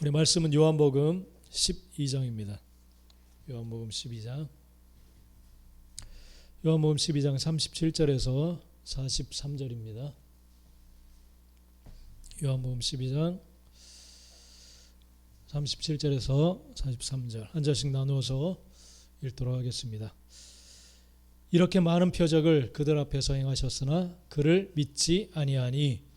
우리 말씀은 요한복음 12장입니다. 요한복음 12장. 요한복음 12장 37절에서 43절입니다. 요한복음 12장 37절에서 43절 한 절씩 나누어서 읽도록 하겠습니다. 이렇게 많은 표적을 그들 앞에서 행하셨으나 그를 믿지 아니하니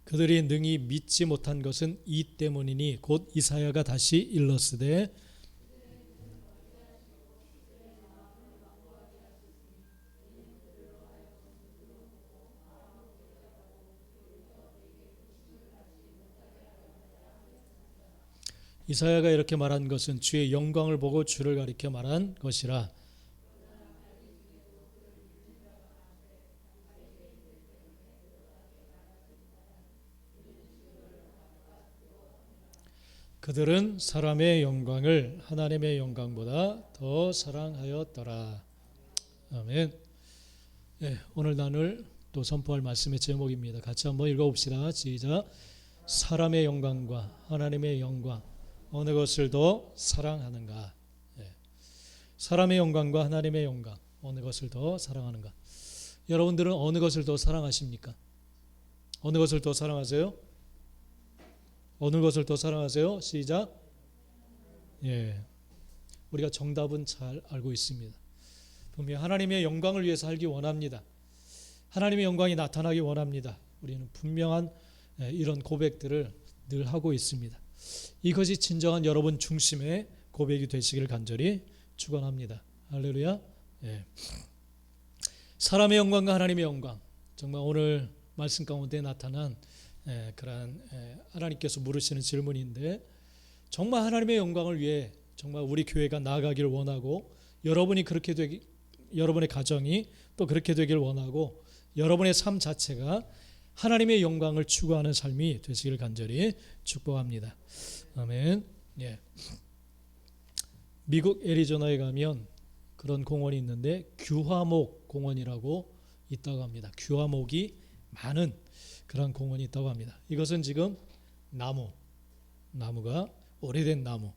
그들이 능히 믿지 못한 것은 이 때문이니 곧 이사야가 다시 일렀으되 이사야가 이렇게 말한 것은 주의 영광을 보고 주를 가리켜 말한 것이라. 그들은 사람의 영광을 하나님의 영광보다 더 사랑하였더라. 아멘. 네, 오늘 나눌 또 선포할 말씀의 제목입니다. 같이 한번 읽어봅시다. 시작. 사람의 영광과 하나님의 영광 어느 것을 더 사랑하는가? 네. 사람의 영광과 하나님의 영광 어느 것을 더 사랑하는가? 여러분들은 어느 것을 더 사랑하십니까? 어느 것을 더 사랑하세요? 어느 것을 더 사랑하세요? 시작. 예, 우리가 정답은 잘 알고 있습니다. 분명히 하나님의 영광을 위해서 살기 원합니다. 하나님의 영광이 나타나기 원합니다. 우리는 분명한 이런 고백들을 늘 하고 있습니다. 이것이 진정한 여러분 중심의 고백이 되시기를 간절히 축원합니다. 할렐루야. 예. 사람의 영광과 하나님의 영광, 정말 오늘 말씀 가운데 나타난 그러한 하나님께서 물으시는 질문인데, 정말 하나님의 영광을 위해 정말 우리 교회가 나아가기를 원하고, 여러분이 그렇게 되기, 여러분의 가정이 또 그렇게 되길 원하고, 여러분의 삶 자체가 하나님의 영광을 추구하는 삶이 되시기를 간절히 축복합니다. 아멘. 예. 미국 애리조나에 가면 그런 공원이 있는데 규화목 공원이라고 있다고 합니다. 규화목이 많은 그런 공원이 있다고 합니다. 이것은 지금 나무가 오래된 나무.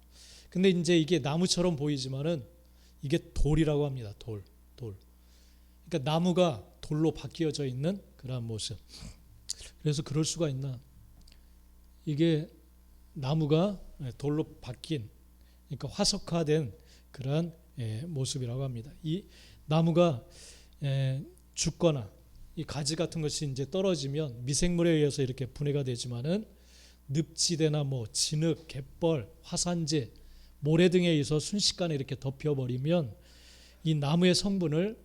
근데 이제 이게 나무처럼 보이지만은 이게 돌이라고 합니다. 돌. 그러니까 나무가 돌로 바뀌어져 있는 그런 모습. 그래서 그럴 수가 있나? 이게 나무가 돌로 바뀐, 그러니까 화석화된 그런 모습이라고 합니다. 이 나무가 죽거나 이 가지 같은 것이 이제 떨어지면 미생물에 의해서 이렇게 분해가 되지만은 늪지대나 뭐 진흙, 갯벌, 화산재, 모래 등에 의해서 순식간에 이렇게 덮여버리면 이 나무의 성분을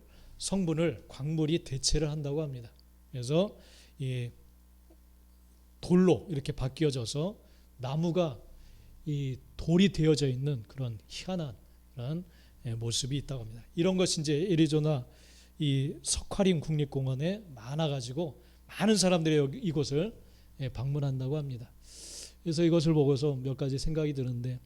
광물이 대체를 한다고 합니다. 그래서 이 돌로 이렇게 바뀌어져서 나무가 이 돌이 되어져 있는 그런 희한한 그런 모습이 있다고 합니다. 이런 것이 이제 애리조나 이 석화림 국립공원에 많아가지고 많은 사람들이 이곳을 방문한다고 합니다. 그래서 이것을 보고서 몇 가지 생각이 드는데,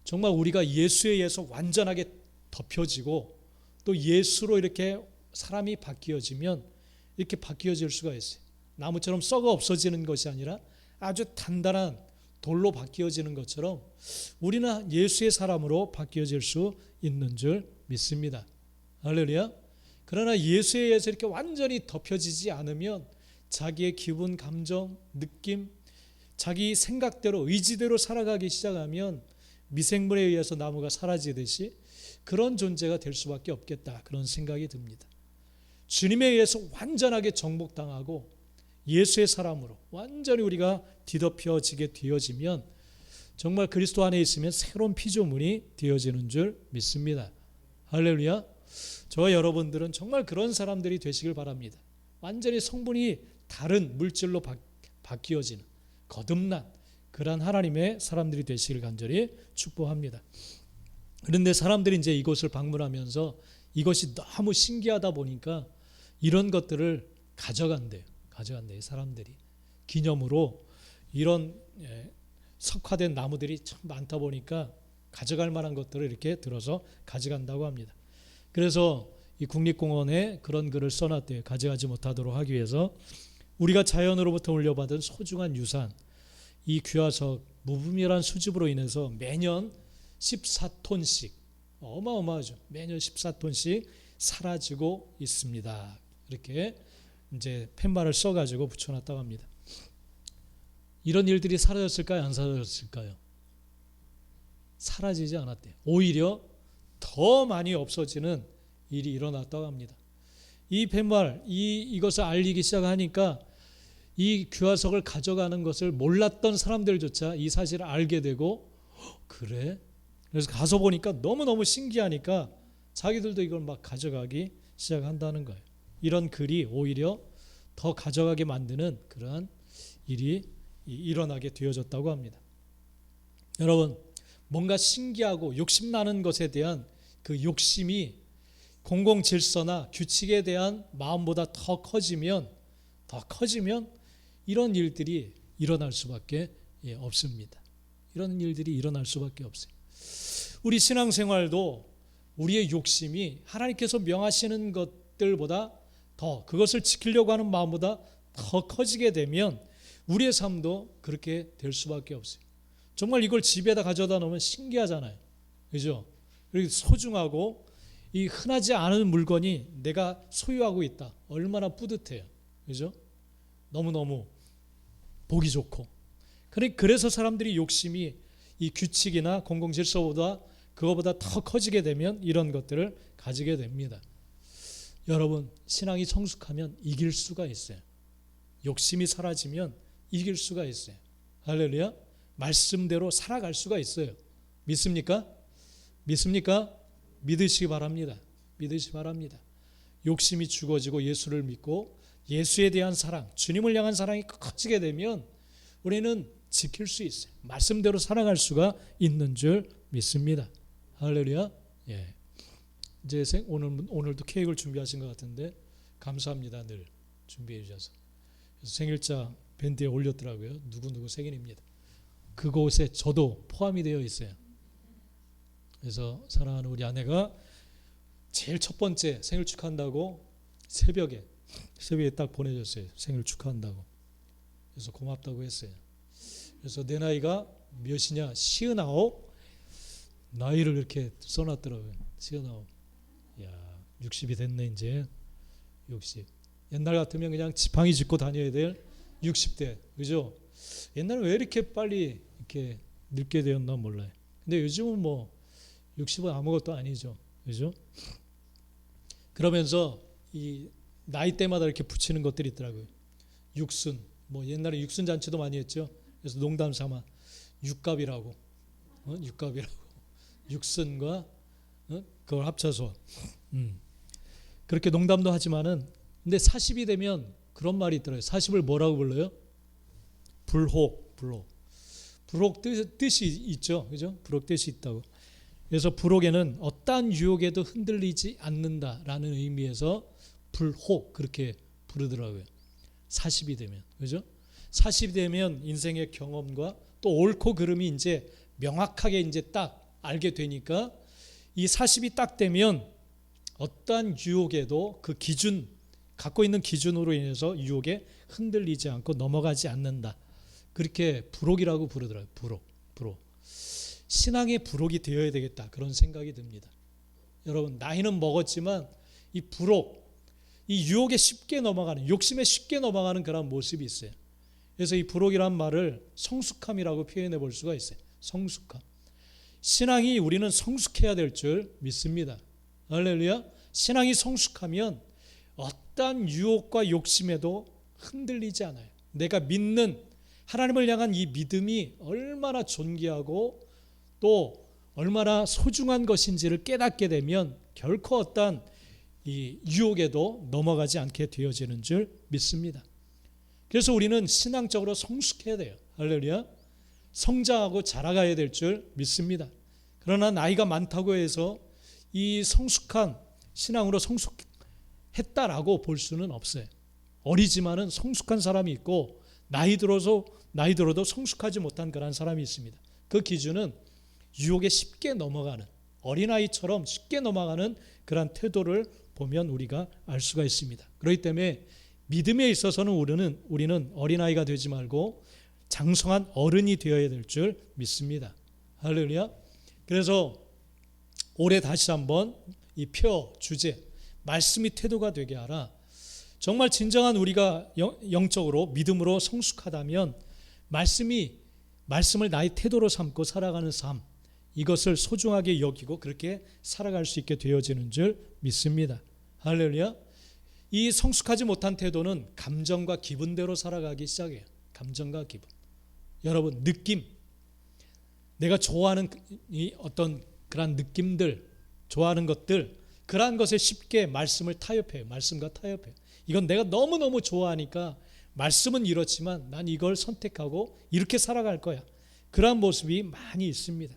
정말 우리가 예수에 의해서 완전하게 덮여지고 또 예수로 이렇게 사람이 바뀌어지면 이렇게 바뀌어질 수가 있어요. 나무처럼 썩어 없어지는 것이 아니라 아주 단단한 돌로 바뀌어지는 것처럼 우리는 예수의 사람으로 바뀌어질 수 있는 줄 믿습니다. 할렐루야. 그러나 예수에 의해서 이렇게 완전히 덮여지지 않으면 자기의 기분, 감정, 느낌, 자기 생각대로 의지대로 살아가기 시작하면 미생물에 의해서 나무가 사라지듯이 그런 존재가 될 수밖에 없겠다, 그런 생각이 듭니다. 주님에 의해서 완전하게 정복당하고 예수의 사람으로 완전히 우리가 뒤덮여지게 되어지면 정말 그리스도 안에 있으면 새로운 피조물이 되어지는 줄 믿습니다. 할렐루야. 저와 여러분들은 정말 그런 사람들이 되시길 바랍니다. 완전히 성분이 다른 물질로 바뀌어지는 거듭난 그러한 하나님의 사람들이 되시길 간절히 축복합니다. 그런데 사람들이 이제 이곳을 방문하면서 이것이 너무 신기하다 보니까 이런 것들을 가져간대요. 사람들이 기념으로 이런 석화된 나무들이 참 많다 보니까 가져갈 만한 것들을 이렇게 들어서 가져간다고 합니다. 그래서 이 국립공원에 그런 글을 써놨대요. 가져가지 못하도록 하기 위해서 우리가 자연으로부터 물려받은 소중한 유산, 이 귀화석 무분별한 수집으로 인해서 매년 14톤씩, 어마어마하죠. 매년 14톤씩 사라지고 있습니다. 이렇게 이제 팻말을 써가지고 붙여놨다고 합니다. 이런 일들이 사라졌을까요? 안 사라졌을까요? 사라지지 않았대요. 오히려 더 많이 없어지는 일이 일어났다고 합니다. 이 팻말, 이것을 알리기 시작하니까 이 귀화석을 가져가는 것을 몰랐던 사람들조차 이 사실을 알게 되고, 그래? 그래서 가서 보니까 너무너무 신기하니까 자기들도 이걸 막 가져가기 시작한다는 거예요. 이런 글이 오히려 더 가져가게 만드는 그러한 일이 일어나게 되어졌다고 합니다. 여러분, 뭔가 신기하고 욕심나는 것에 대한 그 욕심이 공공질서나 규칙에 대한 마음보다 더 커지면 이런 일들이 일어날 수밖에 없습니다. 이런 일들이 일어날 수밖에 없어요. 우리 신앙생활도 우리의 욕심이 하나님께서 명하시는 것들보다 더, 그것을 지키려고 하는 마음보다 더 커지게 되면 우리의 삶도 그렇게 될 수밖에 없어요. 정말 이걸 집에다 가져다 놓으면 신기하잖아요. 그죠? 그리고 소중하고 이 흔하지 않은 물건이 내가 소유하고 있다. 얼마나 뿌듯해요. 그죠? 너무너무 보기 좋고. 그래서 사람들이 욕심이 이 규칙이나 공공질서보다 그거보다 더 커지게 되면 이런 것들을 가지게 됩니다. 여러분, 신앙이 성숙하면 이길 수가 있어요. 욕심이 사라지면 이길 수가 있어요. 할렐루야. 말씀대로 살아갈 수가 있어요. 믿습니까? 믿습니까? 믿으시기 바랍니다. 믿으시기 바랍니다. 욕심이 죽어지고 예수를 믿고 예수에 대한 사랑, 주님을 향한 사랑이 커지게 되면 우리는 지킬 수 있어요. 말씀대로 살아갈 수가 있는 줄 믿습니다. 할렐루야. 예. 이제 오늘도 케이크를 준비하신 것 같은데 감사합니다. 늘 준비해 주셔서. 그래서 생일자 밴드에 올렸더라고요. 누구누구 생일입니다. 그곳에 저도 포함이 되어 있어요. 그래서 사랑하는 우리 아내가 제일 첫 번째 생일 축하한다고 새벽에 딱 보내줬어요. 생일 축하한다고. 그래서 고맙다고 했어요. 그래서 내 나이가 몇이냐? 59. 나이를 이렇게 써놨더라고요. 59. 야, 60이 됐네 이제. 60. 옛날 같으면 그냥 지팡이 짚고 다녀야 될 60대. 그죠? 옛날에 왜 이렇게 빨리 이렇게 늙게 되었나 몰라요. 근데 요즘은 뭐 60은 아무것도 아니죠. 그죠? 그러면서 이 나이대마다 이렇게 붙이는 것들이 있더라고요. 육순. 뭐 옛날에 육순 잔치도 많이 했죠. 그래서 농담 삼아 육갑이라고. 육갑이라고. 육순과 그걸 합쳐서 그렇게 농담도 하지만은 근데 40이 되면 그런 말이 있더라고요. 40을 뭐라고 불러요? 불혹. 불혹 뜻이 있죠. 그죠? 불혹 뜻이 있다고. 그래서 불혹에는 어떠한 유혹에도 흔들리지 않는다라는 의미에서 불혹 그렇게 부르더라고요. 40이 되면. 그죠? 40이 되면 인생의 경험과 또 옳고 그름이 이제 명확하게 이제 딱 알게 되니까 이 40이 딱 되면 어떠한 유혹에도 그 기준 갖고 있는 기준으로 인해서 유혹에 흔들리지 않고 넘어가지 않는다. 그렇게 불혹이라고 부르더라고요. 불혹. 신앙의 불혹이 되어야 되겠다. 그런 생각이 듭니다. 여러분, 나이는 먹었지만 이 불혹, 이 유혹에 쉽게 넘어가는, 욕심에 쉽게 넘어가는 그런 모습이 있어요. 그래서 이 불혹이란 말을 성숙함이라고 표현해 볼 수가 있어요. 성숙함. 신앙이 우리는 성숙해야 될 줄 믿습니다. 할렐루야. 신앙이 성숙하면 어떠한 유혹과 욕심에도 흔들리지 않아요. 내가 믿는 하나님을 향한 이 믿음이 얼마나 존귀하고 또 얼마나 소중한 것인지를 깨닫게 되면 결코 어떠한 이 유혹에도 넘어가지 않게 되어지는 줄 믿습니다. 그래서 우리는 신앙적으로 성숙해야 돼요. 할렐루야. 성장하고 자라가야 될 줄 믿습니다. 그러나 나이가 많다고 해서 이 성숙한 신앙으로 성숙했다라고 볼 수는 없어요. 어리지만은 성숙한 사람이 있고 나이 들어도 성숙하지 못한 그런 사람이 있습니다. 그 기준은 유혹에 쉽게 넘어가는, 어린아이처럼 쉽게 넘어가는 그런 태도를 보면 우리가 알 수가 있습니다. 그렇기 때문에 믿음에 있어서는 우리는 어린아이가 되지 말고 장성한 어른이 되어야 될 줄 믿습니다. 할렐루야. 그래서 올해 다시 한번 이 표 주제, 말씀이 태도가 되게 하라. 정말 진정한 우리가 영적으로 믿음으로 성숙하다면 말씀을 나의 태도로 삼고 살아가는 삶, 이것을 소중하게 여기고 그렇게 살아갈 수 있게 되어지는 줄 믿습니다. 할렐루야. 이 성숙하지 못한 태도는 감정과 기분대로 살아가기 시작해요. 감정과 기분. 여러분, 느낌, 내가 좋아하는 이 어떤 그런 느낌들, 좋아하는 것들, 그러한 것에 쉽게 말씀을 타협해요. 말씀과 타협해요. 이건 내가 너무너무 좋아하니까 말씀은 이렇지만 난 이걸 선택하고 이렇게 살아갈 거야. 그러한 모습이 많이 있습니다.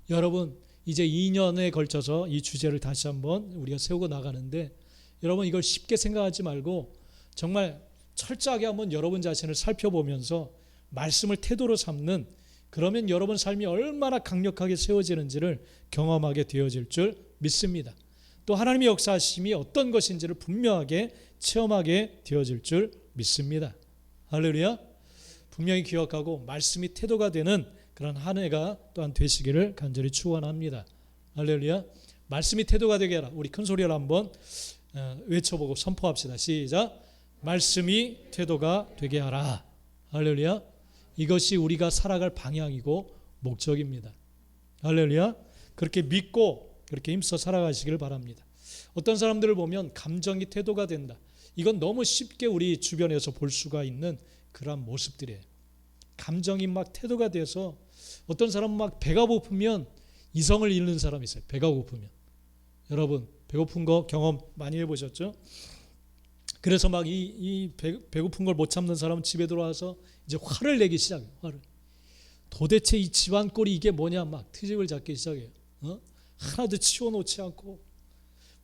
여러분, 이제 2년에 걸쳐서 이 주제를 다시 한번 우리가 세우고 나가는데, 여러분 이걸 쉽게 생각하지 말고 정말 철저하게 한번 여러분 자신을 살펴보면서 말씀을 태도로 삼는, 그러면 여러분 삶이 얼마나 강력하게 세워지는지를 경험하게 되어질 줄 믿습니다. 또 하나님의 역사하심이 어떤 것인지를 분명하게 체험하게 되어질 줄 믿습니다. 할렐루야. 분명히 기억하고 말씀이 태도가 되는 그런 한 해가 또한 되시기를 간절히 축원합니다. 할렐루야. 말씀이 태도가 되게 하라. 우리 큰 소리로 한번 외쳐보고 선포합시다. 시작. 말씀이 태도가 되게 하라. 할렐루야. 이것이 우리가 살아갈 방향이고 목적입니다. 할렐루야. 그렇게 믿고 그렇게 힘써 살아가시길 바랍니다. 어떤 사람들을 보면 감정이 태도가 된다. 이건 너무 쉽게 우리 주변에서 볼 수가 있는 그런 모습들이에요. 감정이 막 태도가 돼서 어떤 사람은 막 배가 고프면 이성을 잃는 사람이 있어요. 배가 고프면. 여러분 배고픈 거 경험 많이 해보셨죠? 그래서 막 이 배고픈 걸 못 참는 사람은 집에 들어와서 이제 화를 내기 시작해요. 화를. 도대체 이 집안 꼴이 이게 뭐냐 막 트집을 잡기 시작해요. 하나도 치워놓지 않고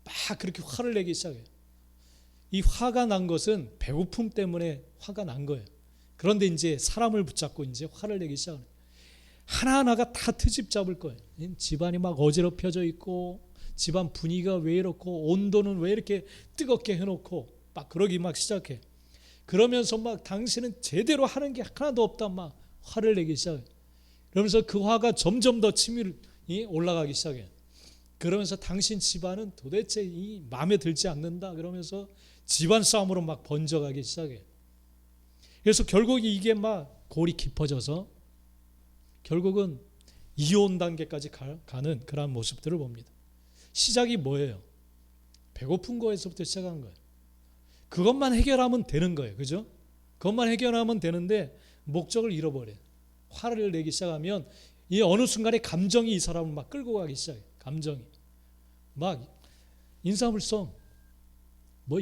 막 그렇게 화를 내기 시작해요. 이 화가 난 것은 배고픔 때문에 화가 난 거예요. 그런데 이제 사람을 붙잡고 이제 화를 내기 시작해요. 하나하나가 다 트집 잡을 거예요. 집안이 막 어지럽혀져 있고, 집안 분위기가 왜 이렇고, 온도는 왜 이렇게 뜨겁게 해놓고 막 그러기 막 시작해. 그러면서 막 당신은 제대로 하는 게 하나도 없다 막 화를 내기 시작해. 그러면서 그 화가 점점 더 치밀이 올라가기 시작해. 그러면서 당신 집안은 도대체 이 마음에 들지 않는다 그러면서 집안 싸움으로 막 번져가기 시작해. 그래서 결국 이게 막 골이 깊어져서 결국은 이혼 단계까지 가는 그런 모습들을 봅니다. 시작이 뭐예요? 배고픈 거에서부터 시작한 거예요. 그것만 해결하면 되는 거예요. 그죠? 그것만 해결하면 되는데 목적을 잃어버려요. 화를 내기 시작하면 이 어느 순간에 감정이 이 사람을 막 끌고 가기 시작해요. 감정이. 막 인사불성, 뭐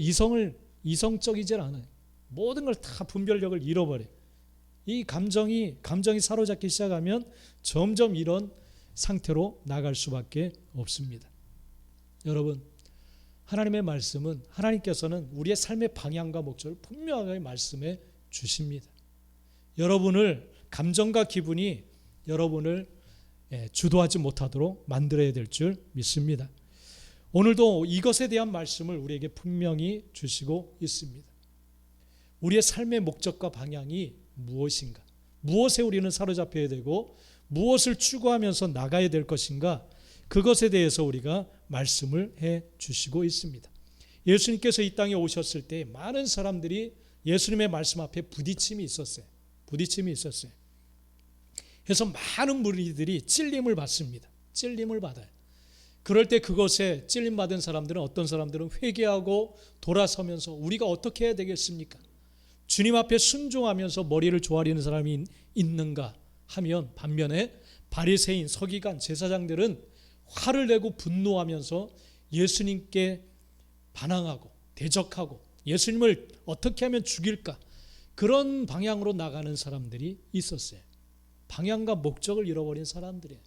이성적이질 않아요. 모든 걸 다 분별력을 잃어버려요. 이 감정이 사로잡기 시작하면 점점 이런 상태로 나갈 수밖에 없습니다. 여러분, 하나님의 말씀은, 하나님께서는 우리의 삶의 방향과 목적을 분명하게 말씀해 주십니다. 여러분을, 감정과 기분이 여러분을 주도하지 못하도록 만들어야 될 줄 믿습니다. 오늘도 이것에 대한 말씀을 우리에게 분명히 주시고 있습니다. 우리의 삶의 목적과 방향이 무엇인가? 무엇에 우리는 사로잡혀야 되고 무엇을 추구하면서 나가야 될 것인가? 그것에 대해서 우리가 말씀을 해 주시고 있습니다. 예수님께서 이 땅에 오셨을 때 많은 사람들이 예수님의 말씀 앞에 부딪힘이 있었어요. 그래서 많은 무리들이 찔림을 받습니다. 찔림을 받아요. 그럴 때 그것에 찔림받은 사람들은, 어떤 사람들은 회개하고 돌아서면서 우리가 어떻게 해야 되겠습니까? 주님 앞에 순종하면서 머리를 조아리는 사람이 있는가 하면, 반면에 바리새인, 서기관, 제사장들은 화를 내고 분노하면서 예수님께 반항하고 대적하고 예수님을 어떻게 하면 죽일까, 그런 방향으로 나가는 사람들이 있었어요. 방향과 목적을 잃어버린 사람들이에요.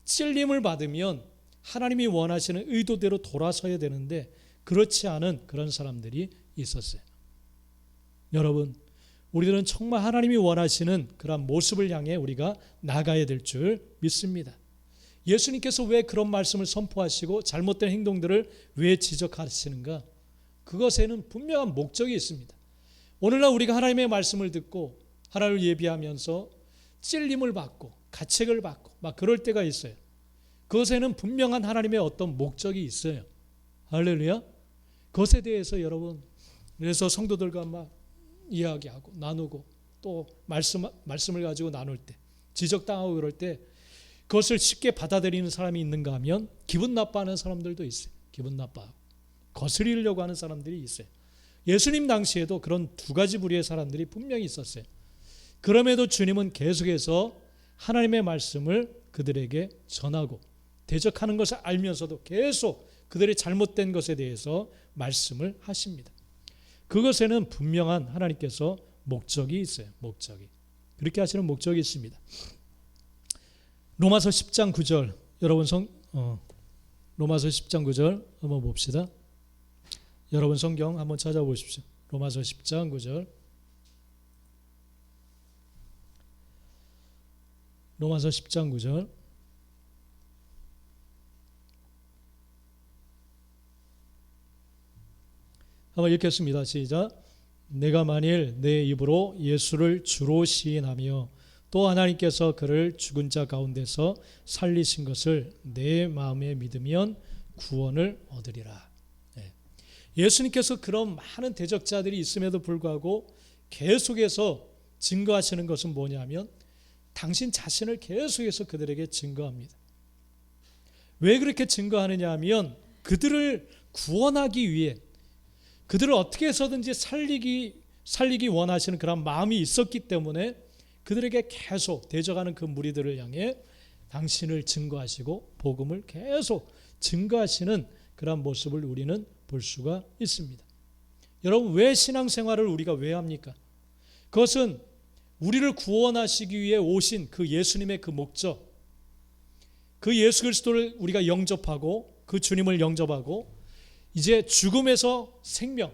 찔림을 받으면 하나님이 원하시는 의도대로 돌아서야 되는데 그렇지 않은 그런 사람들이 있었어요. 여러분, 우리들은 정말 하나님이 원하시는 그런 모습을 향해 우리가 나가야 될 줄 믿습니다. 예수님께서 왜 그런 말씀을 선포하시고 잘못된 행동들을 왜 지적하시는가? 그것에는 분명한 목적이 있습니다. 오늘날 우리가 하나님의 말씀을 듣고 하나님을 예비하면서 찔림을 받고 가책을 받고 막 그럴 때가 있어요. 그것에는 분명한 하나님의 어떤 목적이 있어요. 할렐루야. 그것에 대해서 여러분, 그래서 성도들과 막 이야기하고 나누고 또 말씀을 가지고 나눌 때, 지적당하고 그럴 때 그것을 쉽게 받아들이는 사람이 있는가 하면 기분 나빠하는 사람들도 있어요. 기분 나빠하고 거스리려고 하는 사람들이 있어요. 예수님 당시에도 그런 두 가지 부류의 사람들이 분명히 있었어요. 그럼에도 주님은 계속해서 하나님의 말씀을 그들에게 전하고 대적하는 것을 알면서도 계속 그들의 잘못된 것에 대해서 말씀을 하십니다. 그것에는 분명한 하나님께서 목적이 있어요. 목적이. 그렇게 하시는 목적이 있습니다. 로마서 10장 9절 여러분 로마서 10장 9절 한번 봅시다. 여러분 성경 한번 찾아보십시오. 로마서 10장 9절. 로마서 10장 9절. 한번 읽겠습니다. 시작. 내가 만일 내 입으로 예수를 주로 시인하며 또 하나님께서 그를 죽은 자 가운데서 살리신 것을 내 마음에 믿으면 구원을 얻으리라. 예수님께서 그런 많은 대적자들이 있음에도 불구하고 계속해서 증거하시는 것은 뭐냐면 당신 자신을 계속해서 그들에게 증거합니다. 왜 그렇게 증거하느냐 하면 그들을 구원하기 위해 그들을 어떻게 해서든지 살리기 원하시는 그런 마음이 있었기 때문에 그들에게 계속 대적하는 그 무리들을 향해 당신을 증거하시고 복음을 계속 증거하시는 그런 모습을 우리는 볼 수가 있습니다. 여러분, 왜 신앙생활을 우리가 왜 합니까? 그것은 우리를 구원하시기 위해 오신 그 예수님의 그 목적, 그 예수 그리스도를 우리가 영접하고 그 주님을 영접하고 이제 죽음에서 생명,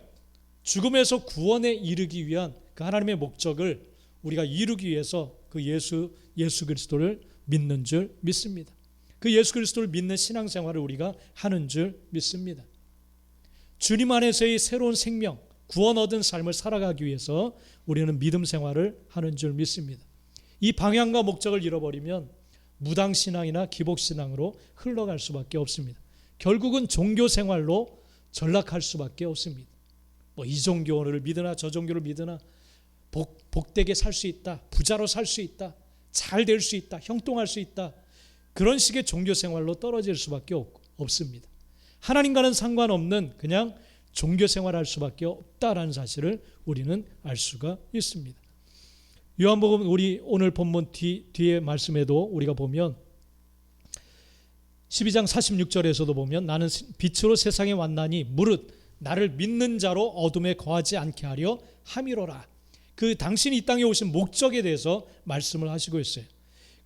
죽음에서 구원에 이르기 위한 그 하나님의 목적을 우리가 이루기 위해서 그 예수 그리스도를 믿는 줄 믿습니다. 그 예수 그리스도를 믿는 신앙생활을 우리가 하는 줄 믿습니다. 주님 안에서의 새로운 생명, 구원 얻은 삶을 살아가기 위해서 우리는 믿음 생활을 하는 줄 믿습니다. 이 방향과 목적을 잃어버리면 무당신앙이나 기복신앙으로 흘러갈 수밖에 없습니다. 결국은 종교생활로 전락할 수밖에 없습니다. 이 종교를 믿으나 저 종교를 믿으나 복되게 살 수 있다, 부자로 살 수 있다, 잘 될 수 있다, 형통할 수 있다, 그런 식의 종교생활로 떨어질 수밖에 없습니다. 하나님과는 상관없는 그냥 종교생활할 수밖에 없다라는 사실을 우리는 알 수가 있습니다. 요한복음 우리 오늘 본문 뒤에 말씀에도 우리가 보면 12장 46절에서도 보면 나는 빛으로 세상에 왔나니 무릇 나를 믿는 자로 어둠에 거하지 않게 하려 함이로라. 그 당신이 이 땅에 오신 목적에 대해서 말씀을 하시고 있어요.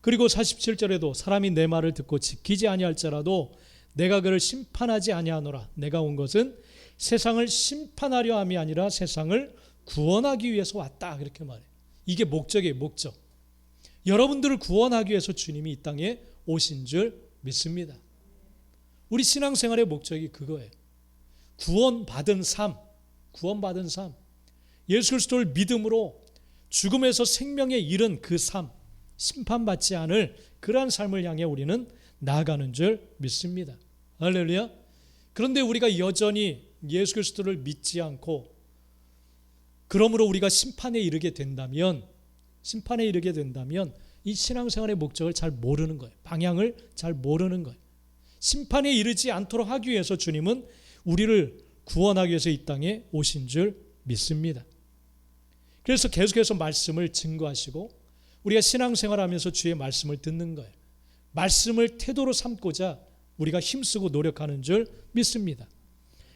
그리고 47절에도 사람이 내 말을 듣고 지키지 아니할지라도 내가 그를 심판하지 아니하노라. 내가 온 것은 세상을 심판하려 함이 아니라 세상을 구원하기 위해서 왔다. 그렇게 말해요. 이게 목적이에요. 목적. 여러분들을 구원하기 위해서 주님이 이 땅에 오신 줄 믿습니다. 우리 신앙생활의 목적이 그거예요. 구원받은 삶. 예수 그리스도를 믿음으로 죽음에서 생명에 이른 그 삶, 심판받지 않을 그러한 삶을 향해 우리는 나아가는 줄 믿습니다. 할렐루야. 그런데 우리가 여전히 예수 그리스도를 믿지 않고 그러므로 우리가 심판에 이르게 된다면 이 신앙생활의 목적을 잘 모르는 거예요. 방향을 잘 모르는 거예요. 심판에 이르지 않도록 하기 위해서 주님은 우리를 구원하기 위해서 이 땅에 오신 줄 믿습니다. 그래서 계속해서 말씀을 증거하시고 우리가 신앙생활하면서 주의 말씀을 듣는 거예요. 말씀을 태도로 삼고자 우리가 힘쓰고 노력하는 줄 믿습니다.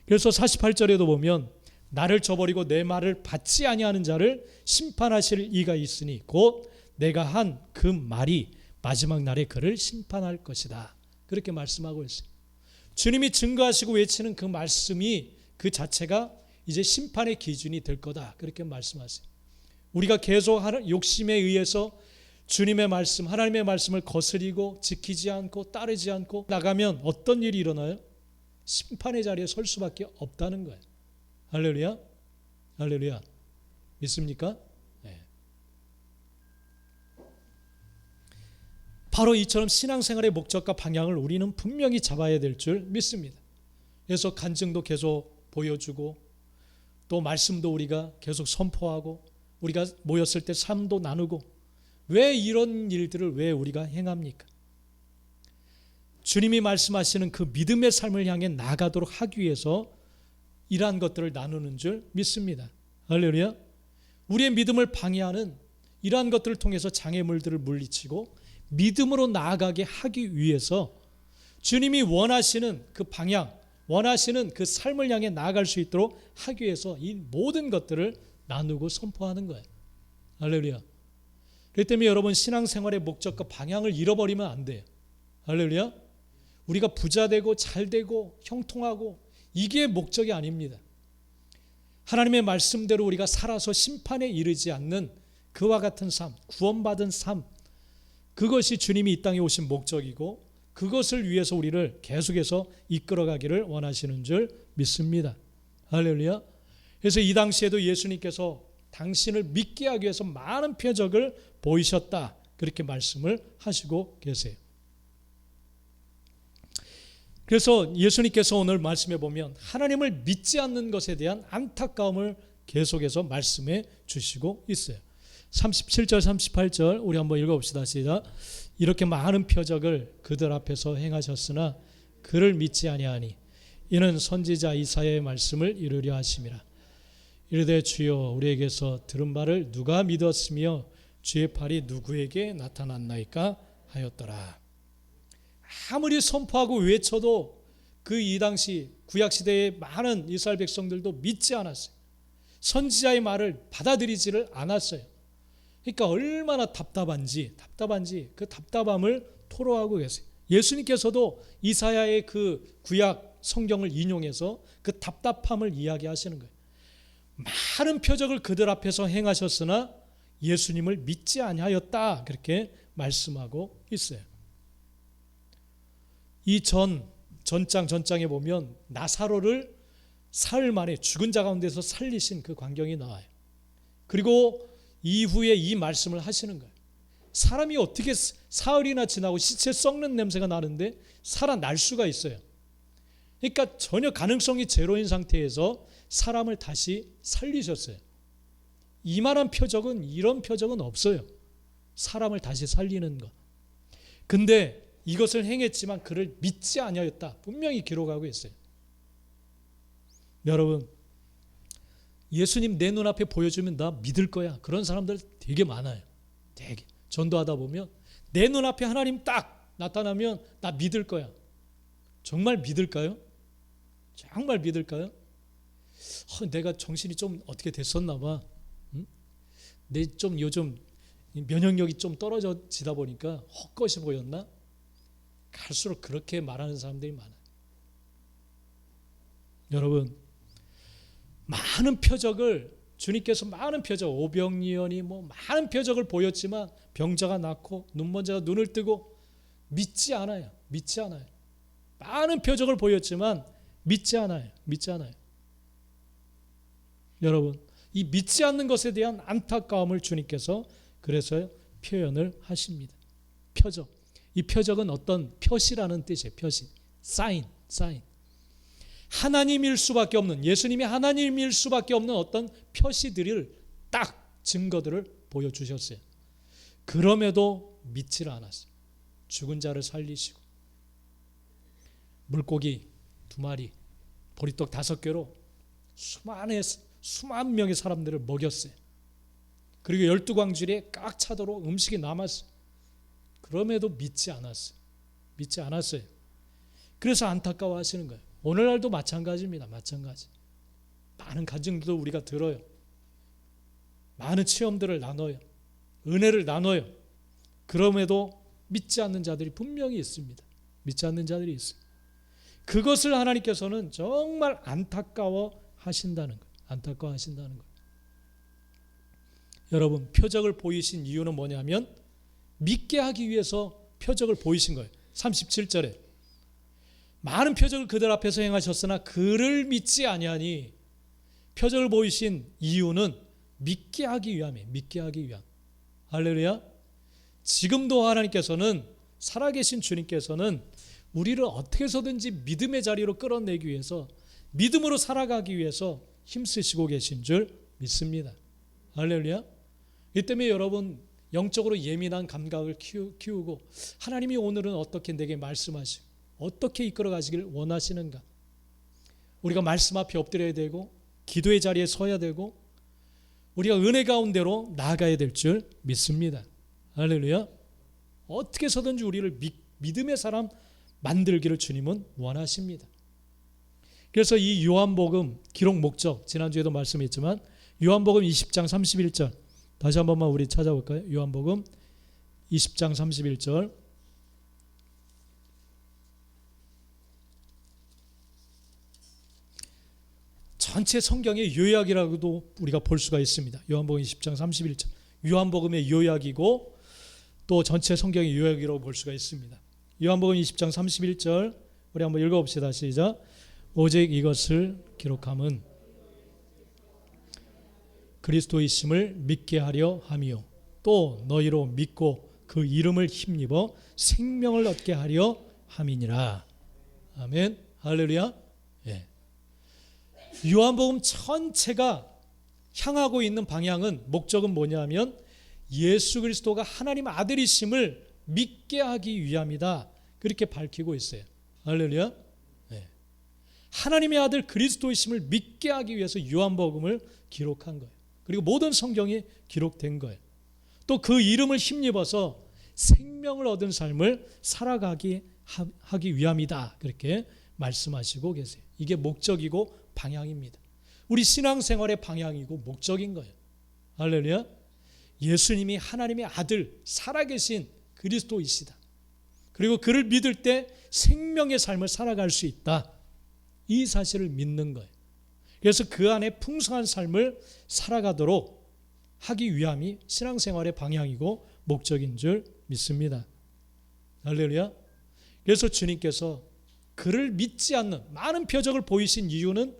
그래서 48절에도 보면 나를 저버리고 내 말을 받지 아니하는 자를 심판하실 이가 있으니 곧 내가 한 그 말이 마지막 날에 그를 심판할 것이다. 그렇게 말씀하고 있어요. 주님이 증거하시고 외치는 그 말씀이 그 자체가 이제 심판의 기준이 될 거다. 그렇게 말씀하세요. 우리가 계속 욕심에 의해서 주님의 말씀, 하나님의 말씀을 거스리고 지키지 않고 따르지 않고 나가면 어떤 일이 일어나요? 심판의 자리에 설 수밖에 없다는 거예요. 할렐루야. 할렐루야. 믿습니까? 네. 바로 이처럼 신앙생활의 목적과 방향을 우리는 분명히 잡아야 될 줄 믿습니다. 그래서 간증도 계속 보여주고 또 말씀도 우리가 계속 선포하고 우리가 모였을 때 삶도 나누고 왜 이런 일들을 왜 우리가 행합니까? 주님이 말씀하시는 그 믿음의 삶을 향해 나가도록 하기 위해서 이러한 것들을 나누는 줄 믿습니다. 할렐루야. 우리의 믿음을 방해하는 이러한 것들을 통해서 장애물들을 물리치고 믿음으로 나아가게 하기 위해서 주님이 원하시는 그 방향, 원하시는 그 삶을 향해 나아갈 수 있도록 하기 위해서 이 모든 것들을 나누고 선포하는 거예요. 할렐루야. 그렇기 때문에 여러분 신앙생활의 목적과 방향을 잃어버리면 안 돼요. 할렐루야. 우리가 부자 되고 잘 되고 형통하고 이게 목적이 아닙니다. 하나님의 말씀대로 우리가 살아서 심판에 이르지 않는 그와 같은 삶, 구원받은 삶, 그것이 주님이 이 땅에 오신 목적이고 그것을 위해서 우리를 계속해서 이끌어가기를 원하시는 줄 믿습니다. 할렐루야. 그래서 이 당시에도 예수님께서 당신을 믿게 하기 위해서 많은 표적을 보이셨다, 그렇게 말씀을 하시고 계세요. 그래서 예수님께서 오늘 말씀해 보면 하나님을 믿지 않는 것에 대한 안타까움을 계속해서 말씀해 주시고 있어요. 37절 38절 우리 한번 읽어봅시다. 시작. 이렇게 많은 표적을 그들 앞에서 행하셨으나 그를 믿지 아니하니 이는 선지자 이사야의 말씀을 이루려 하심이라. 이르되 주여 우리에게서 들은 바를 누가 믿었으며 주의 팔이 누구에게 나타났나이까 하였더라. 아무리 선포하고 외쳐도 그 이 당시 구약시대의 많은 이스라엘 백성들도 믿지 않았어요. 선지자의 말을 받아들이지를 않았어요. 그러니까 얼마나 답답한지 그 답답함을 토로하고 계세요. 예수님께서도 이사야의 그 구약 성경을 인용해서 그 답답함을 이야기하시는 거예요. 많은 표적을 그들 앞에서 행하셨으나 예수님을 믿지 아니하였다, 그렇게 말씀하고 있어요. 이 전장에 보면 나사로를 사흘 만에 죽은 자 가운데서 살리신 그 광경이 나와요. 그리고 이후에 이 말씀을 하시는 거예요. 사람이 어떻게 사흘이나 지나고 시체 썩는 냄새가 나는데 살아날 수가 있어요. 그러니까 전혀 가능성이 제로인 상태에서 사람을 다시 살리셨어요. 이만한 표적은, 이런 표적은 없어요. 사람을 다시 살리는 것. 근데 이것을 행했지만 그를 믿지 아니하였다, 분명히 기록하고 있어요. 여러분, 예수님 내 눈앞에 보여주면 나 믿을 거야, 그런 사람들 되게 많아요. 되게 전도하다 보면 내 눈앞에 하나님 딱 나타나면 나 믿을 거야. 정말 믿을까요? 정말 믿을까요? 내가 정신이 좀 어떻게 됐었나 봐. 내 좀 요즘 면역력이 좀 떨어지다 보니까 헛것이 보였나? 갈수록 그렇게 말하는 사람들이 많아요. 여러분, 많은 표적을 주님께서 많은 표적, 오병이어니 많은 표적을 보였지만 병자가 낫고 눈먼 자가 눈을 뜨고 믿지 않아요. 믿지 않아요. 많은 표적을 보였지만 믿지 않아요. 믿지 않아요. 여러분, 이 믿지 않는 것에 대한 안타까움을 주님께서 그래서 표현을 하십니다. 표적. 이 표적은 어떤 표시라는 뜻이에요. 표시. 사인. 하나님일 수밖에 없는, 예수님이 하나님일 수밖에 없는 어떤 표시들을 딱 증거들을 보여주셨어요. 그럼에도 믿지를 않았어요. 죽은 자를 살리시고 물고기 2마리, 보리떡 5개로 수만 명의 사람들을 먹였어요. 그리고 12광주리에 꽉 차도록 음식이 남았어요. 그럼에도 믿지 않았어요. 믿지 않았어요. 그래서 안타까워 하시는 거예요. 오늘날도 마찬가지입니다. 마찬가지. 많은 간증들도 우리가 들어요. 많은 체험들을 나눠요. 은혜를 나눠요. 그럼에도 믿지 않는 자들이 분명히 있습니다. 믿지 않는 자들이 있어요. 그것을 하나님께서는 정말 안타까워 하신다는 거예요. 안타까워 하신다는 거예요. 여러분, 표적을 보이신 이유는 뭐냐면 믿게 하기 위해서 표적을 보이신 거예요. 37절에 많은 표적을 그들 앞에서 행하셨으나 그를 믿지 아니하니, 표적을 보이신 이유는 믿게 하기 위함이에요. 믿게 하기 위함. 할렐루야. 지금도 하나님께서는, 살아계신 주님께서는 우리를 어떻게 해서든지 믿음의 자리로 끌어내기 위해서, 믿음으로 살아가기 위해서 힘쓰시고 계신 줄 믿습니다. 할렐루야. 이 때문에 여러분 영적으로 예민한 감각을 키우고 하나님이 오늘은 어떻게 내게 말씀하시고 어떻게 이끌어 가시길 원하시는가, 우리가 말씀 앞에 엎드려야 되고 기도의 자리에 서야 되고 우리가 은혜 가운데로 나아가야 될 줄 믿습니다. 할렐루야. 어떻게 해서든지 우리를 믿음의 사람 만들기를 주님은 원하십니다. 그래서 이 요한복음 기록 목적, 지난주에도 말씀했지만 요한복음 20장 31절 다시 한 번만 우리 찾아볼까요? 요한복음 20장 31절. 전체 성경의 요약이라고도 우리가 볼 수가 있습니다. 요한복음 20장 31절. 요한복음의 요약이고 또 전체 성경의 요약이라고 볼 수가 있습니다. 요한복음 20장 31절 우리 한번 읽어봅시다. 시작. 오직 이것을 기록함은 그리스도이심을 믿게 하려 함이요 또 너희로 믿고 그 이름을 힘입어 생명을 얻게 하려 함이니라. 아멘. 할렐루야. 예. 요한복음 전체가 향하고 있는 방향은, 목적은 뭐냐면 예수 그리스도가 하나님 아들이심을 믿게 하기 위함이다. 그렇게 밝히고 있어요. 할렐루야. 네. 하나님의 아들 그리스도이심을 믿게 하기 위해서 요한복음을 기록한 거예요. 그리고 모든 성경이 기록된 거예요. 또 그 이름을 힘입어서 생명을 얻은 삶을 살아가기 하기 위함이다. 그렇게 말씀하시고 계세요. 이게 목적이고 방향입니다. 우리 신앙생활의 방향이고 목적인 거예요. 할렐루야. 예수님이 하나님의 아들, 살아계신 그리스도이시다. 그리고 그를 믿을 때 생명의 삶을 살아갈 수 있다. 이 사실을 믿는 거예요. 그래서 그 안에 풍성한 삶을 살아가도록 하기 위함이 신앙생활의 방향이고 목적인 줄 믿습니다. 할렐루야. 그래서 주님께서 그를 믿지 않는 많은 표적을 보이신 이유는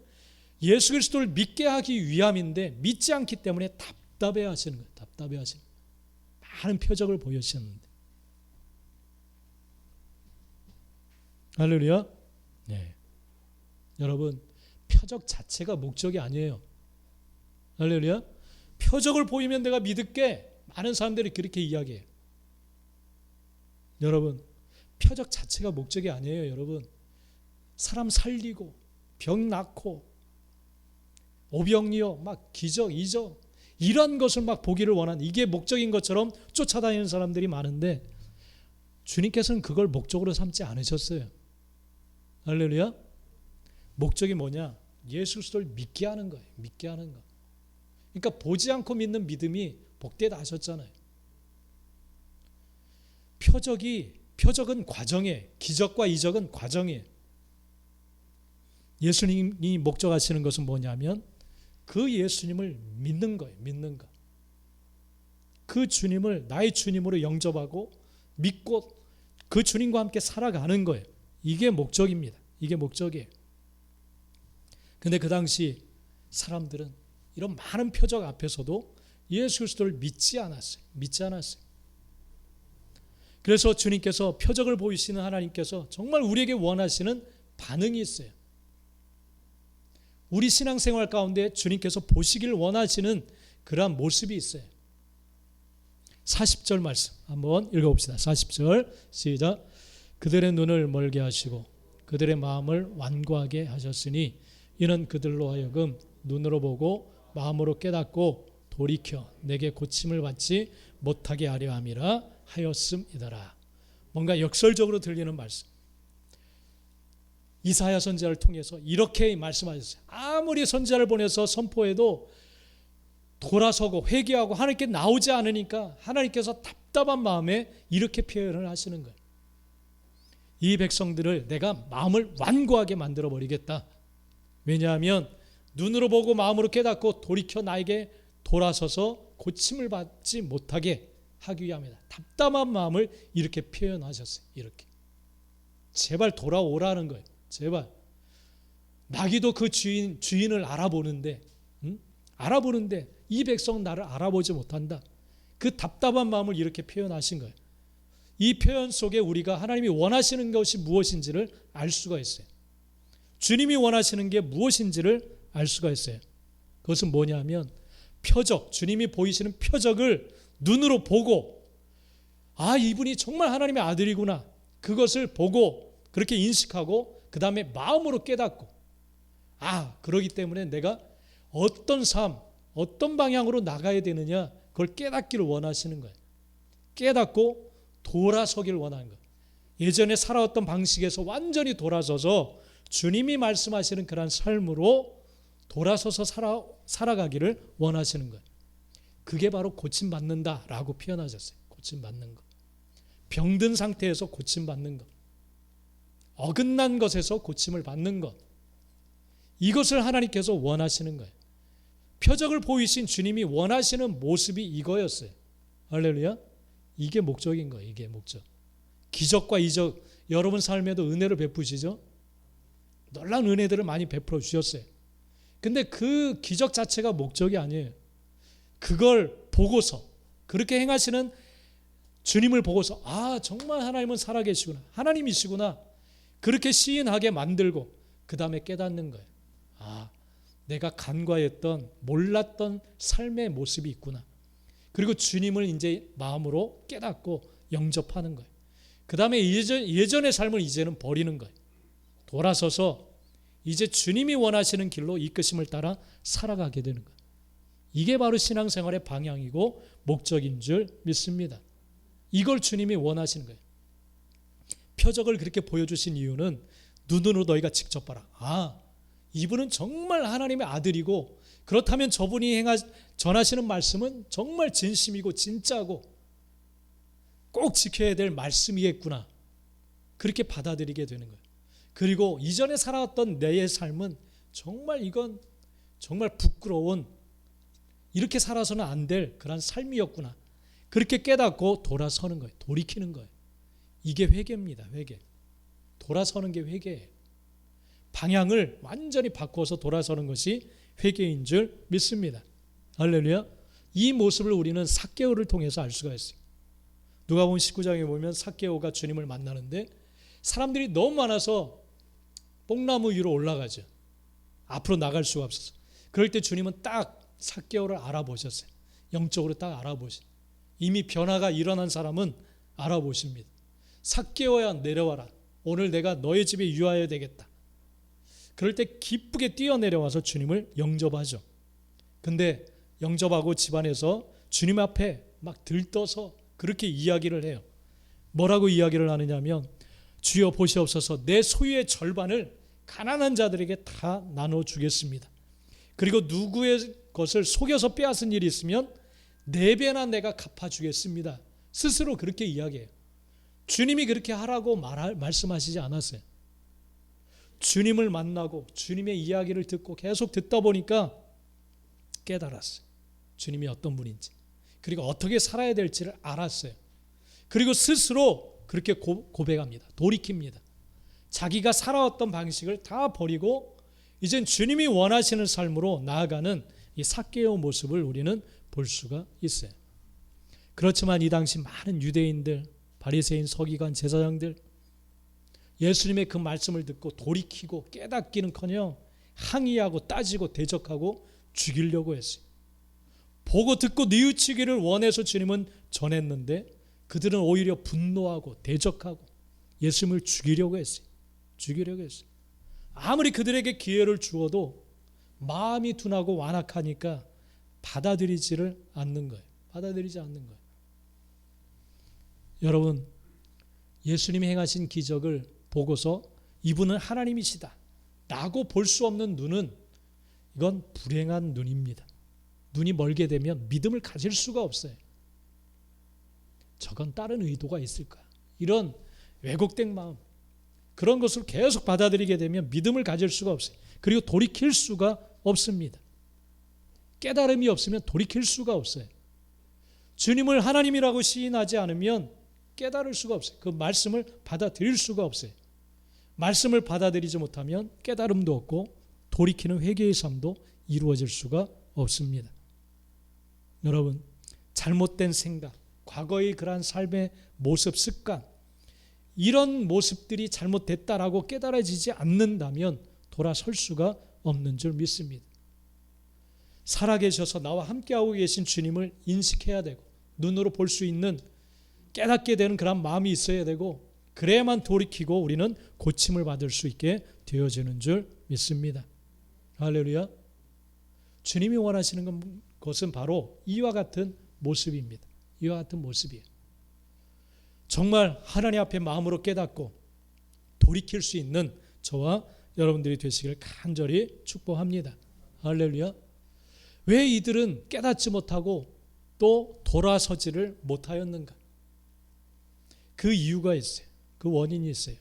예수 그리스도를 믿게 하기 위함인데 믿지 않기 때문에 답답해 하시는 거예요. 답답해 하시는 거예요. 많은 표적을 보여주셨는데. 할렐루야. 네. 여러분, 표적 자체가 목적이 아니에요. 할렐루야. 표적을 보이면 내가 믿을게. 많은 사람들이 그렇게 이야기해요. 여러분, 표적 자체가 목적이 아니에요. 여러분, 사람 살리고 병 낫고 오병이어 막 기적 이적 이런 것을 막 보기를 원하는, 이게 목적인 것처럼 쫓아다니는 사람들이 많은데 주님께서는 그걸 목적으로 삼지 않으셨어요. 할렐루야. 목적이 뭐냐? 예수 그리스도를 믿게 하는 거예요. 믿게 하는 거. 그러니까 보지 않고 믿는 믿음이 복되다 하셨잖아요. 표적은 과정이에요. 기적과 이적은 과정이에요. 예수님이 목적하시는 것은 뭐냐면 그 예수님을 믿는 거예요. 믿는 거. 그 주님을 나의 주님으로 영접하고 믿고 그 주님과 함께 살아가는 거예요. 이게 목적입니다. 이게 목적이에요. 근데 그 당시 사람들은 이런 많은 표적 앞에서도 예수 그리스도를 믿지 않았어요. 믿지 않았어요. 그래서 주님께서, 표적을 보이시는 하나님께서 정말 우리에게 원하시는 반응이 있어요. 우리 신앙생활 가운데 주님께서 보시길 원하시는 그러한 모습이 있어요. 40절 말씀 한번 읽어봅시다. 40절 시작. 그들의 눈을 멀게 하시고 그들의 마음을 완고하게 하셨으니 이는 그들로 하여금 눈으로 보고 마음으로 깨닫고 돌이켜 내게 고침을 받지 못하게 하려 함이라 하였음이더라. 뭔가 역설적으로 들리는 말씀. 이사야 선지자를 통해서 이렇게 말씀하셨어요. 아무리 선지자를 보내서 선포해도 돌아서고 회개하고 하나님께 나오지 않으니까 하나님께서 답답한 마음에 이렇게 표현을 하시는 거예요. 이 백성들을 내가 마음을 완고하게 만들어 버리겠다. 왜냐하면 눈으로 보고 마음으로 깨닫고 돌이켜 나에게 돌아서서 고침을 받지 못하게 하기 위함이다. 답답한 마음을 이렇게 표현하셨어요. 이렇게. 제발 돌아오라는 거예요. 제발. 나귀도 그 주인을 알아보는데, 알아보는데 이 백성 나를 알아보지 못한다. 그 답답한 마음을 이렇게 표현하신 거예요. 이 표현 속에 우리가 하나님이 원하시는 것이 무엇인지를 알 수가 있어요. 주님이 원하시는 게 무엇인지를 알 수가 있어요. 그것은 뭐냐면 표적, 주님이 보이시는 표적을 눈으로 보고 아, 이분이 정말 하나님의 아들이구나. 그것을 보고 그렇게 인식하고 그 다음에 마음으로 깨닫고 아, 그러기 때문에 내가 어떤 삶, 어떤 방향으로 나가야 되느냐 그걸 깨닫기를 원하시는 거예요. 깨닫고 돌아서기를 원하는 거예요. 예전에 살아왔던 방식에서 완전히 돌아서서 주님이 말씀하시는 그런 삶으로 돌아서서 살아가기를 원하시는 거예요. 그게 바로 고침받는다라고 표현하셨어요. 고침받는 것. 병든 상태에서 고침받는 것. 어긋난 것에서 고침을 받는 것. 이것을 하나님께서 원하시는 거예요. 표적을 보이신 주님이 원하시는 모습이 이거였어요. 할렐루야. 이게 목적인 거예요. 이게 목적. 기적과 이적, 여러분 삶에도 은혜를 베푸시죠? 놀라운 은혜들을 많이 베풀어 주셨어요. 근데 그 기적 자체가 목적이 아니에요. 그걸 보고서 그렇게 행하시는 주님을 보고서 아, 정말 하나님은 살아계시구나. 하나님이시구나. 그렇게 시인하게 만들고 그 다음에 깨닫는 거예요. 아, 내가 간과했던 몰랐던 삶의 모습이 있구나. 그리고 주님을 이제 마음으로 깨닫고 영접하는 거예요. 그 다음에 예전의 삶을 이제는 버리는 거예요. 돌아서서 이제 주님이 원하시는 길로 이끄심을 따라 살아가게 되는 거예요. 이게 바로 신앙생활의 방향이고 목적인 줄 믿습니다. 이걸 주님이 원하시는 거예요. 표적을 그렇게 보여주신 이유는 눈으로 너희가 직접 봐라. 아, 이분은 정말 하나님의 아들이고 그렇다면 저분이 전하시는 말씀은 정말 진심이고 진짜고 꼭 지켜야 될 말씀이겠구나. 그렇게 받아들이게 되는 거예요. 그리고 이전에 살아왔던 내 삶은 정말 이건 정말 부끄러운 이렇게 살아서는 안 될 그런 삶이었구나. 그렇게 깨닫고 돌아서는 거예요. 돌이키는 거예요. 이게 회개입니다. 회개. 돌아서는 게 회개예요. 방향을 완전히 바꿔서 돌아서는 것이 회개인 줄 믿습니다. 할렐루야. 이 모습을 우리는 삭개오를 통해서 알 수가 있어요. 누가복음 19장에 보면 삭개오가 주님을 만나는데 사람들이 너무 많아서 뽕나무 위로 올라가죠. 앞으로 나갈 수가 없어서. 그럴 때 주님은 딱 삭개오를 알아보셨어요. 영적으로 딱 알아보신. 이미 변화가 일어난 사람은 알아보십니다. 삭개오야 내려와라. 오늘 내가 너의 집에 유하여야 되겠다. 그럴 때 기쁘게 뛰어내려와서 주님을 영접하죠. 근데 영접하고 집안에서 주님 앞에 막 들떠서 그렇게 이야기를 해요. 뭐라고 이야기를 하느냐면 주여 보시옵소서 내 소유의 절반을 가난한 자들에게 다 나눠주겠습니다. 그리고 누구의 것을 속여서 빼앗은 일이 있으면 4배나 내가 갚아주겠습니다. 스스로 그렇게 이야기해요. 주님이 그렇게 하라고 말씀하시지 않았어요. 주님을 만나고 주님의 이야기를 듣고 계속 듣다 보니까 깨달았어요. 주님이 어떤 분인지. 그리고 어떻게 살아야 될지를 알았어요. 그리고 스스로 그렇게 고백합니다. 돌이킵니다. 자기가 살아왔던 방식을 다 버리고 이젠 주님이 원하시는 삶으로 나아가는 이 삭개오 모습을 우리는 볼 수가 있어요. 그렇지만 이 당시 많은 유대인들, 바리새인, 서기관, 제사장들 예수님의 그 말씀을 듣고 돌이키고 깨닫기는커녕 항의하고 따지고 대적하고 죽이려고 했어요. 보고 듣고 뉘우치기를 원해서 주님은 전했는데 그들은 오히려 분노하고 대적하고 예수님을 죽이려고 했어요. 죽이려고 했어요. 아무리 그들에게 기회를 주어도 마음이 둔하고 완악하니까 받아들이지를 않는 거예요. 받아들이지 않는 거예요. 여러분, 예수님이 행하신 기적을 보고서 이분은 하나님이시다 라고 볼 수 없는 눈은 이건 불행한 눈입니다. 눈이 멀게 되면 믿음을 가질 수가 없어요. 저건 다른 의도가 있을 거야. 이런 왜곡된 마음, 그런 것을 계속 받아들이게 되면 믿음을 가질 수가 없어요. 그리고 돌이킬 수가 없습니다. 깨달음이 없으면 돌이킬 수가 없어요. 주님을 하나님이라고 시인하지 않으면 깨달을 수가 없어요. 그 말씀을 받아들일 수가 없어요. 말씀을 받아들이지 못하면 깨달음도 없고 돌이키는 회개의 삶도 이루어질 수가 없습니다. 여러분, 잘못된 생각, 과거의 그러한 삶의 모습, 습관, 이런 모습들이 잘못됐다라고 깨달아지지 않는다면 돌아설 수가 없는 줄 믿습니다. 살아계셔서 나와 함께하고 계신 주님을 인식해야 되고 눈으로 볼 수 있는 깨닫게 되는 그런 마음이 있어야 되고 그래야만 돌이키고 우리는 고침을 받을 수 있게 되어지는 줄 믿습니다. 할렐루야. 주님이 원하시는 것은 바로 이와 같은 모습입니다. 이와 같은 모습이에요. 정말 하나님 앞에 마음으로 깨닫고 돌이킬 수 있는 저와 여러분들이 되시기를 간절히 축복합니다. 할렐루야. 왜 이들은 깨닫지 못하고 또 돌아서지를 못하였는가? 그 이유가 있어요. 그 원인이 있어요.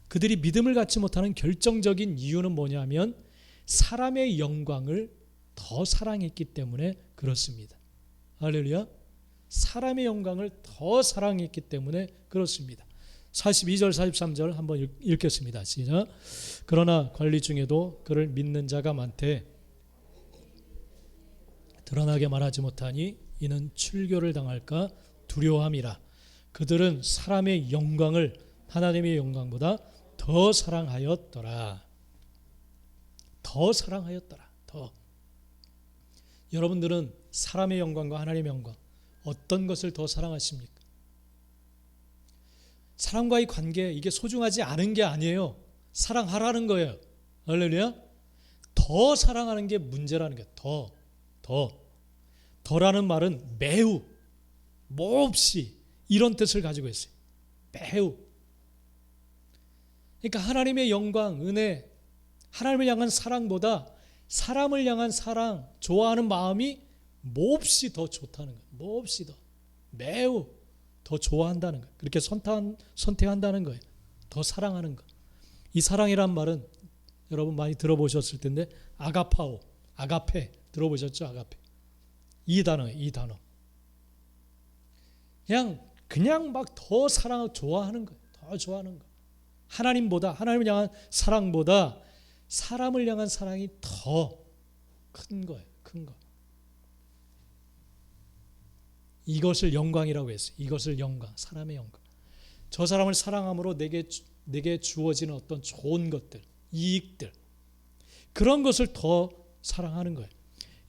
그들이 믿음을 갖지 못하는 결정적인 이유는 뭐냐면 사람의 영광을 더 사랑했기 때문에 그렇습니다. 할렐루야. 사람의 영광을 더 사랑했기 때문에 그렇습니다. 42절 43절 한번 읽겠습니다. 시작. 그러나 관리 중에도 그를 믿는 자가 많되 드러나게 말하지 못하니 이는 출교를 당할까 두려워함이라. 그들은 사람의 영광을 하나님의 영광보다 더 사랑하였더라. 더 사랑하였더라. 더. 여러분들은 사람의 영광과 하나님의 영광 어떤 것을 더 사랑하십니까? 사람과의 관계 이게 소중하지 않은 게 아니에요. 사랑하라는 거예요. 할렐루야. 더 사랑하는 게 문제라는 거예요. 더라는 말은 매우, 몹시 이런 뜻을 가지고 있어요. 매우. 그러니까 하나님의 영광, 은혜, 하나님을 향한 사랑보다 사람을 향한 사랑, 좋아하는 마음이 몹시 더 좋다는 거예요. 몹시 더, 매우 더 좋아한다는 거예요. 그렇게 선택한다는 거예요. 더 사랑하는 거. 이 사랑이란 말은 여러분 많이 들어보셨을 텐데 아가파오, 아가페 들어보셨죠? 아가페. 이 단어예요. 이 단어. 그냥 막 더 사랑하고 좋아하는 거예요. 더 좋아하는 거. 하나님을 향한 사랑보다 사람을 향한 사랑이 더 큰 거예요. 큰 거. 이것을 영광이라고 했어요. 이것을 영광, 사람의 영광. 저 사람을 사랑함으로 내게 주어지는 어떤 좋은 것들, 이익들, 그런 것을 더 사랑하는 거예요.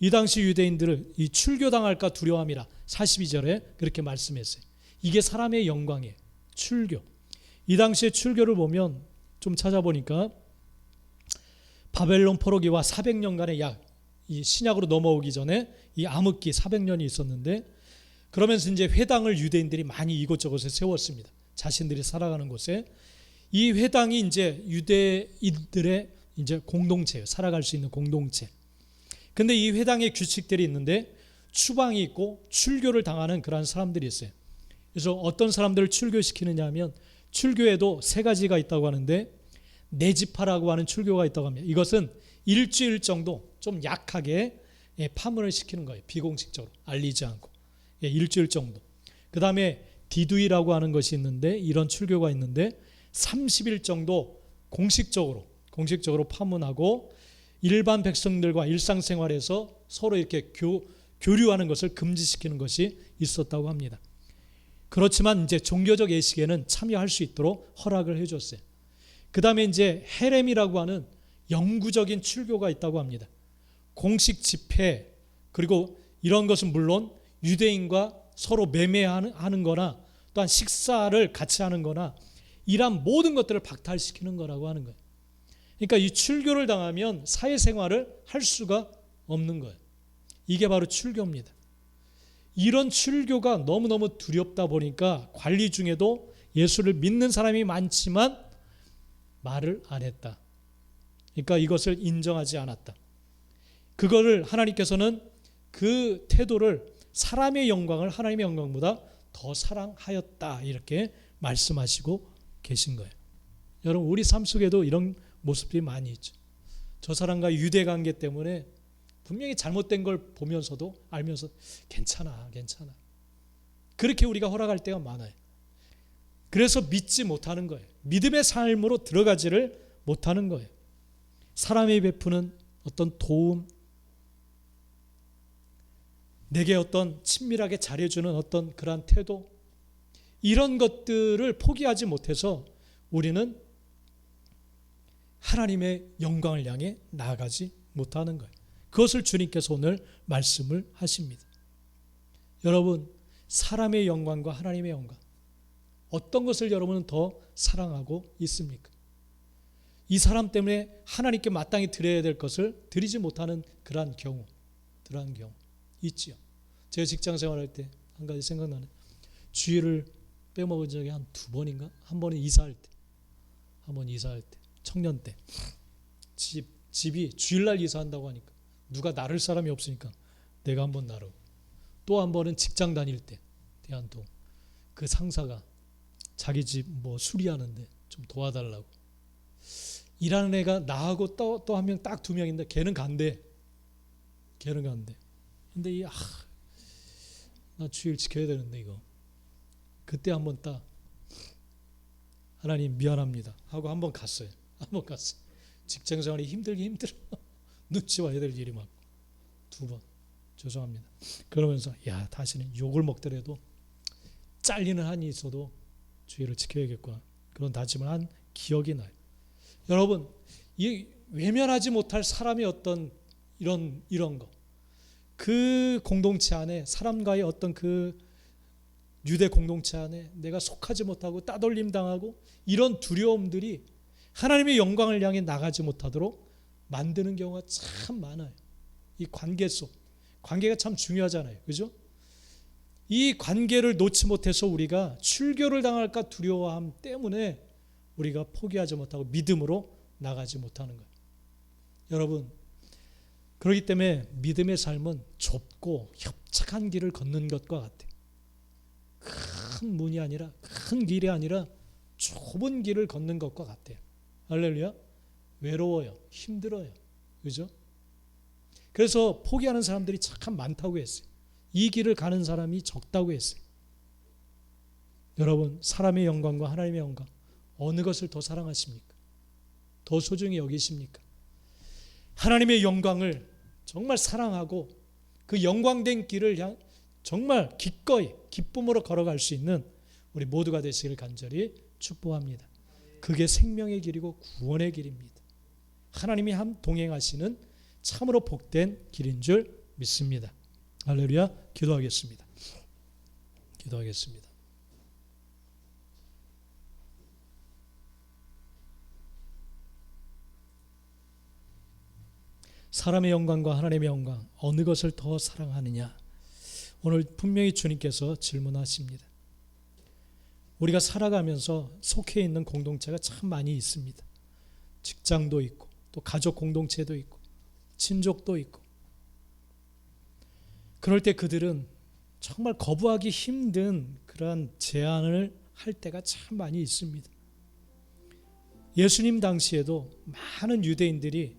이 당시 유대인들은 이 출교당할까 두려움이라 42절에 그렇게 말씀했어요. 이게 사람의 영광이에요. 출교. 이 당시의 출교를 보면 좀 찾아보니까 바벨론 포로기와 400년간의 이 신약으로 넘어오기 전에 이 암흑기 400년이 있었는데 그러면서 이제 회당을 유대인들이 많이 이곳저곳에 세웠습니다. 자신들이 살아가는 곳에. 이 회당이 이제 유대인들의 이제 공동체예요. 살아갈 수 있는 공동체. 근데 이 회당의 규칙들이 있는데 추방이 있고 출교를 당하는 그런 사람들이 있어요. 그래서 어떤 사람들을 출교시키느냐 하면 출교에도 세 가지가 있다고 하는데 내지파라고 하는 출교가 있다고 합니다. 이것은 일주일 정도 좀 약하게 파문을 시키는 거예요. 비공식적으로 알리지 않고. 일주일 정도. 그 다음에 디두이라고 하는 것이 있는데 이런 출교가 있는데 30일 정도 공식적으로 파문하고 일반 백성들과 일상생활에서 서로 이렇게 교류하는 것을 금지시키는 것이 있었다고 합니다. 그렇지만 이제 종교적 예식에는 참여할 수 있도록 허락을 해줬어요. 그 다음에 이제 헤렘이라고 하는 영구적인 출교가 있다고 합니다. 공식 집회 그리고 이런 것은 물론 유대인과 서로 매매하는 거나 또한 식사를 같이 하는 거나 이런 모든 것들을 박탈시키는 거라고 하는 거예요. 그러니까 이 출교를 당하면 사회생활을 할 수가 없는 거예요. 이게 바로 출교입니다. 이런 출교가 너무너무 두렵다 보니까 관리 중에도 예수를 믿는 사람이 많지만 말을 안 했다. 그러니까 이것을 인정하지 않았다. 그거를 하나님께서는 그 태도를 사람의 영광을 하나님의 영광보다 더 사랑하였다 이렇게 말씀하시고 계신 거예요. 여러분 우리 삶 속에도 이런 모습들이 많이 있죠. 저 사람과 유대 관계 때문에 분명히 잘못된 걸 보면서도 알면서 괜찮아. 그렇게 우리가 허락할 때가 많아요. 그래서 믿지 못하는 거예요. 믿음의 삶으로 들어가지를 못하는 거예요. 사람이 베푸는 어떤 도움, 내게 어떤 친밀하게 잘해주는 어떤 그러한 태도, 이런 것들을 포기하지 못해서 우리는 하나님의 영광을 향해 나아가지 못하는 거예요. 그것을 주님께서 오늘 말씀을 하십니다. 여러분, 사람의 영광과 하나님의 영광, 어떤 것을 여러분은 더 사랑하고 있습니까? 이 사람 때문에 하나님께 마땅히 드려야 될 것을 드리지 못하는 그러한 경우 있지요. 제가 직장 생활할 때 한 가지 생각나는, 주일을 빼먹은 적이 한 2번인가? 한 번은 이사할 때, 청년 때 집이 주일날 이사한다고 하니까 누가 나를 사람이 없으니까 내가 한번 나르고, 또 한 번은 직장 다닐 때 대한통 그 상사가 자기 집 뭐 수리하는데 좀 도와달라고, 일하는 애가 나하고 또 한 명, 딱 2명인데 걔는 간대. 근데 나 주일 지켜야 되는데 이거. 그때 한번 딱 하나님 미안합니다 하고 한번 갔어요. 직장 생활이 힘들어. 눈치 봐야 될 일이 많고 2번 죄송합니다. 그러면서 다시는 욕을 먹더라도 잘리는 한이 있어도 주의를 지켜야겠구나, 그런 다짐을 한 기억이 나요. 여러분, 이 외면하지 못할 사람의 어떤 이런 거, 그 공동체 안에, 사람과의 어떤 그 유대 공동체 안에 내가 속하지 못하고 따돌림 당하고 이런 두려움들이 하나님의 영광을 향해 나가지 못하도록 만드는 경우가 참 많아요. 이 관계가 참 중요하잖아요. 그죠? 이 관계를 놓지 못해서 우리가 출교를 당할까 두려워함 때문에 우리가 포기하지 못하고 믿음으로 나가지 못하는 거예요. 여러분, 그렇기 때문에 믿음의 삶은 좁고 협착한 길을 걷는 것과 같아요. 큰 문이 아니라, 큰 길이 아니라 좁은 길을 걷는 것과 같아요. 할렐루야. 외로워요. 힘들어요. 그죠? 그래서 포기하는 사람들이 참 많다고 했어요. 이 길을 가는 사람이 적다고 했어요. 여러분, 사람의 영광과 하나님의 영광, 어느 것을 더 사랑하십니까? 더 소중히 여기십니까? 하나님의 영광을 정말 사랑하고 그 영광된 길을 정말 기꺼이 기쁨으로 걸어갈 수 있는 우리 모두가 되시길 간절히 축복합니다. 그게 생명의 길이고 구원의 길입니다. 하나님이 동행하시는 참으로 복된 길인 줄 믿습니다. 할렐루야. 기도하겠습니다. 사람의 영광과 하나님의 영광, 어느 것을 더 사랑하느냐? 오늘 분명히 주님께서 질문하십니다. 우리가 살아가면서 속해 있는 공동체가 참 많이 있습니다. 직장도 있고, 또 가족 공동체도 있고, 친족도 있고. 그럴 때 그들은 정말 거부하기 힘든 그러한 제안을 할 때가 참 많이 있습니다. 예수님 당시에도 많은 유대인들이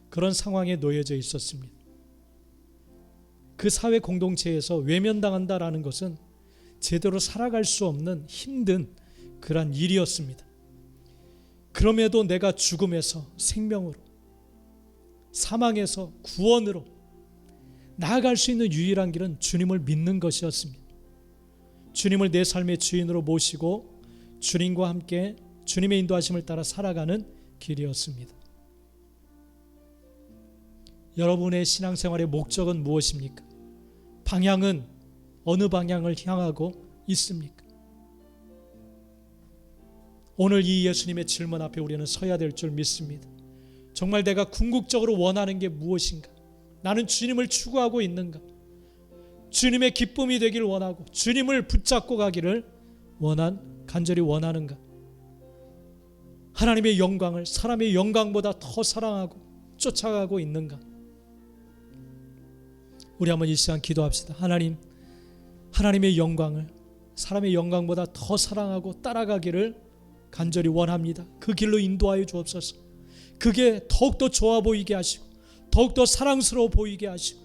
그런 상황에 놓여져 있었습니다. 그 사회 공동체에서 외면당한다라는 것은 제대로 살아갈 수 없는 힘든 그러한 일이었습니다. 그럼에도 내가 죽음에서 생명으로, 사망에서 구원으로 나아갈 수 있는 유일한 길은 주님을 믿는 것이었습니다. 주님을 내 삶의 주인으로 모시고 주님과 함께 주님의 인도하심을 따라 살아가는 길이었습니다. 여러분의 신앙생활의 목적은 무엇입니까? 방향은 어느 방향을 향하고 있습니까? 오늘 이 예수님의 질문 앞에 우리는 서야 될 줄 믿습니다. 정말 내가 궁극적으로 원하는 게 무엇인가? 나는 주님을 추구하고 있는가? 주님의 기쁨이 되길 원하고 주님을 붙잡고 가기를 간절히 원하는가? 하나님의 영광을 사람의 영광보다 더 사랑하고 쫓아가고 있는가? 우리 한번 이 시간 기도합시다. 하나님의 영광을 사람의 영광보다 더 사랑하고 따라가기를 간절히 원합니다. 그 길로 인도하여 주옵소서. 그게 더욱더 좋아 보이게 하시고 더욱더 사랑스러워 보이게 하시고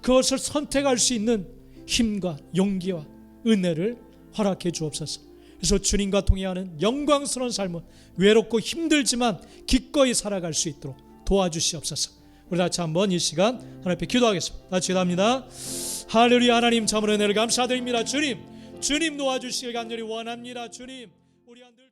그것을 선택할 수 있는 힘과 용기와 은혜를 허락해 주옵소서. 그래서 주님과 동행하는 영광스러운 삶은 외롭고 힘들지만 기꺼이 살아갈 수 있도록 도와주시옵소서. 우리 같이 한번 이 시간 하나님 앞에 기도하겠습니다. 같이 기도합니다. 할렐루야. 하나님 참으로 은혜를 감사드립니다. 주님 도와주시길 간절히 원합니다. 주님 우리 늘